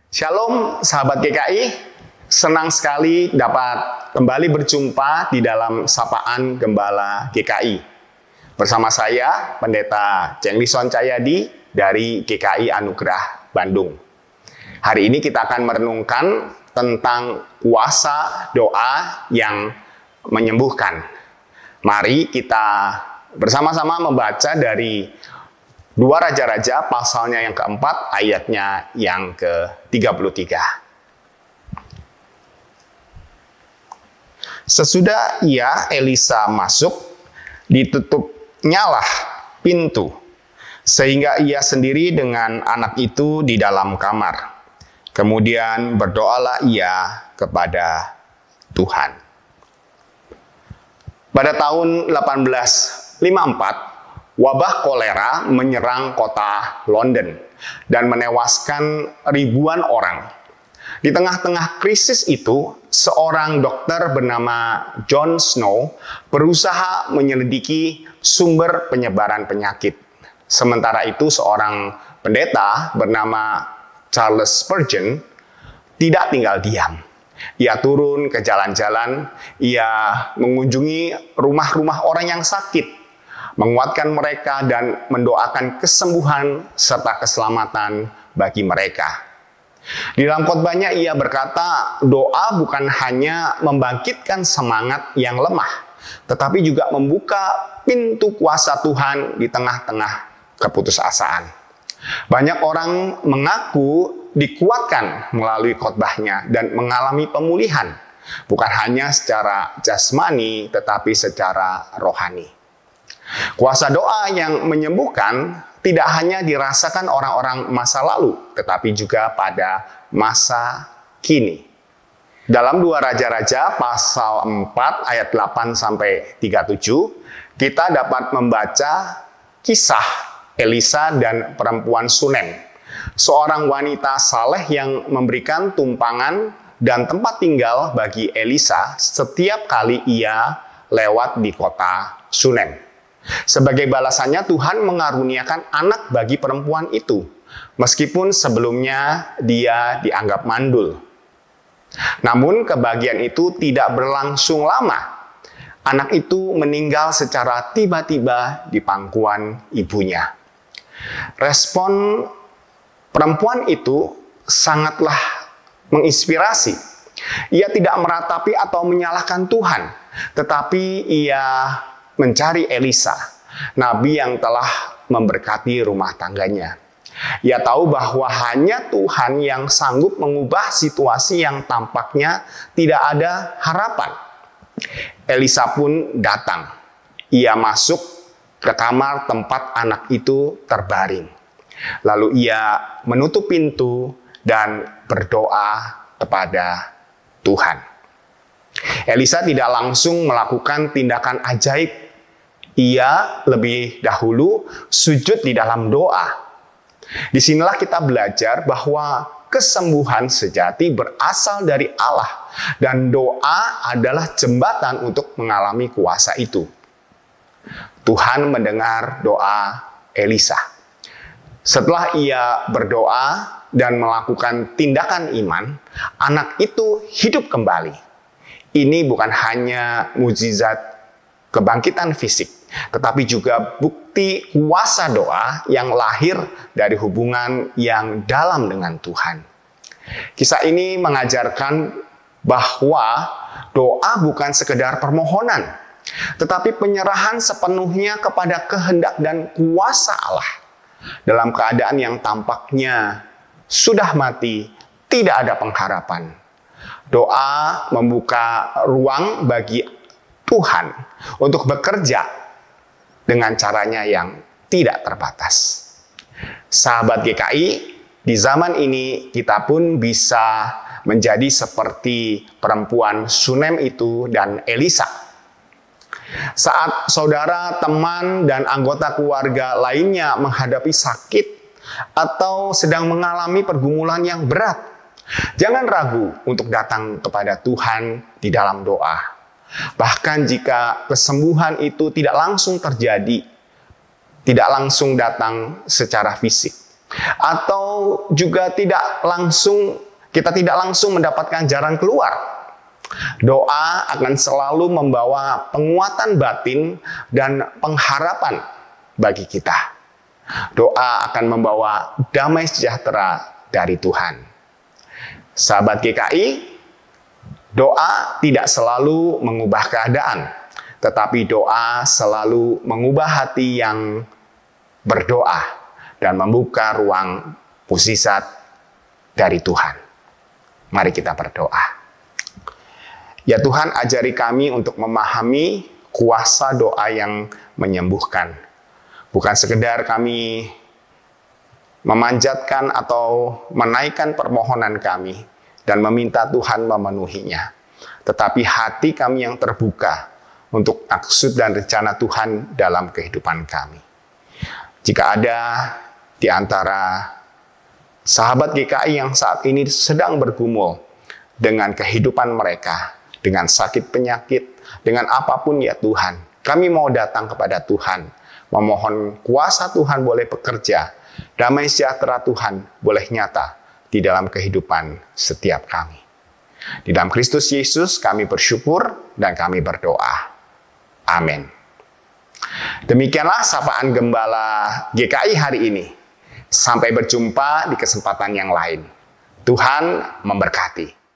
Shalom sahabat GKI, senang sekali dapat kembali berjumpa di dalam Sapaan Gembala GKI. Bersama saya, Pendeta Cenglison Cahyadi dari GKI Anugerah Bandung. Hari ini kita akan merenungkan tentang kuasa doa yang menyembuhkan. Mari kita bersama-sama membaca dari 2 Raja-Raja pasalnya yang keempat, ayatnya yang ke-33. Sesudah Elisa masuk, ditutupnyalah pintu, sehingga ia sendiri dengan anak itu di dalam kamar. Kemudian berdoalah ia kepada Tuhan. Pada tahun 1854, wabah kolera menyerang kota London dan menewaskan ribuan orang. Di tengah-tengah krisis itu, seorang dokter bernama John Snow berusaha menyelidiki sumber penyebaran penyakit. Sementara itu, seorang pendeta bernama Charles Spurgeon tidak tinggal diam. Ia turun ke jalan-jalan, ia mengunjungi rumah-rumah orang yang sakit, menguatkan mereka dan mendoakan kesembuhan serta keselamatan bagi mereka. Di dalam khotbahnya ia berkata, doa bukan hanya membangkitkan semangat yang lemah, tetapi juga membuka pintu kuasa Tuhan di tengah-tengah keputusasaan. Banyak orang mengaku dikuatkan melalui khotbahnya dan mengalami pemulihan, bukan hanya secara jasmani tetapi secara rohani. Kuasa doa yang menyembuhkan tidak hanya dirasakan orang-orang masa lalu, tetapi juga pada masa kini. Dalam 2 Raja-Raja pasal 4 ayat 8-37, kita dapat membaca kisah Elisa dan perempuan Sunem, seorang wanita saleh yang memberikan tumpangan dan tempat tinggal bagi Elisa setiap kali ia lewat di kota Sunem. Sebagai balasannya, Tuhan mengaruniakan anak bagi perempuan itu, meskipun sebelumnya dia dianggap mandul. Namun kebahagiaan itu tidak berlangsung lama. Anak itu meninggal secara tiba-tiba di pangkuan ibunya. Respon perempuan itu sangatlah menginspirasi. Ia tidak meratapi atau menyalahkan Tuhan, tetapi ia mencari Elisa, nabi yang telah memberkati rumah tangganya. Ia tahu bahwa hanya Tuhan yang sanggup mengubah situasi yang tampaknya tidak ada harapan. Elisa pun datang. Ia masuk ke kamar tempat anak itu terbaring. Lalu ia menutup pintu dan berdoa kepada Tuhan. Elisa tidak langsung melakukan tindakan ajaib. Ia lebih dahulu sujud di dalam doa. Disinilah kita belajar bahwa kesembuhan sejati berasal dari Allah dan doa adalah jembatan untuk mengalami kuasa itu. Tuhan mendengar doa Elisa. Setelah ia berdoa dan melakukan tindakan iman, anak itu hidup kembali. Ini bukan hanya mukjizat kebangkitan fisik, tetapi juga bukti kuasa doa yang lahir dari hubungan yang dalam dengan Tuhan. Kisah ini mengajarkan bahwa doa bukan sekedar permohonan, tetapi penyerahan sepenuhnya kepada kehendak dan kuasa Allah. Dalam keadaan yang tampaknya sudah mati, tidak ada pengharapan. Doa membuka ruang bagi Tuhan untuk bekerja dengan caranya yang tidak terbatas. Sahabat GKI, di zaman ini kita pun bisa menjadi seperti perempuan Sunem itu dan Elisa. Saat saudara, teman, dan anggota keluarga lainnya menghadapi sakit atau sedang mengalami pergumulan yang berat, jangan ragu untuk datang kepada Tuhan di dalam doa. Bahkan jika kesembuhan itu tidak langsung terjadi, tidak langsung datang secara fisik, Atau juga kita tidak langsung mendapatkan jalan keluar. Doa akan selalu membawa penguatan batin dan pengharapan bagi kita. Doa akan membawa damai sejahtera dari Tuhan. Sahabat GKI, doa tidak selalu mengubah keadaan, tetapi doa selalu mengubah hati yang berdoa dan membuka ruang mukjizat dari Tuhan. Mari kita berdoa. Ya Tuhan, ajari kami untuk memahami kuasa doa yang menyembuhkan. Bukan sekedar kami memanjatkan atau menaikkan permohonan kami dan meminta Tuhan memenuhinya. Tetapi hati kami yang terbuka untuk maksud dan rencana Tuhan dalam kehidupan kami. Jika ada di antara sahabat GKI yang saat ini sedang bergumul dengan kehidupan mereka, dengan sakit penyakit, dengan apapun ya Tuhan, kami mau datang kepada Tuhan, memohon kuasa Tuhan boleh bekerja, damai sejahtera Tuhan boleh nyata di dalam kehidupan setiap kami. Di dalam Kristus Yesus kami bersyukur dan kami berdoa. Amin. Demikianlah sapaan Gembala GKI hari ini. Sampai berjumpa di kesempatan yang lain. Tuhan memberkati.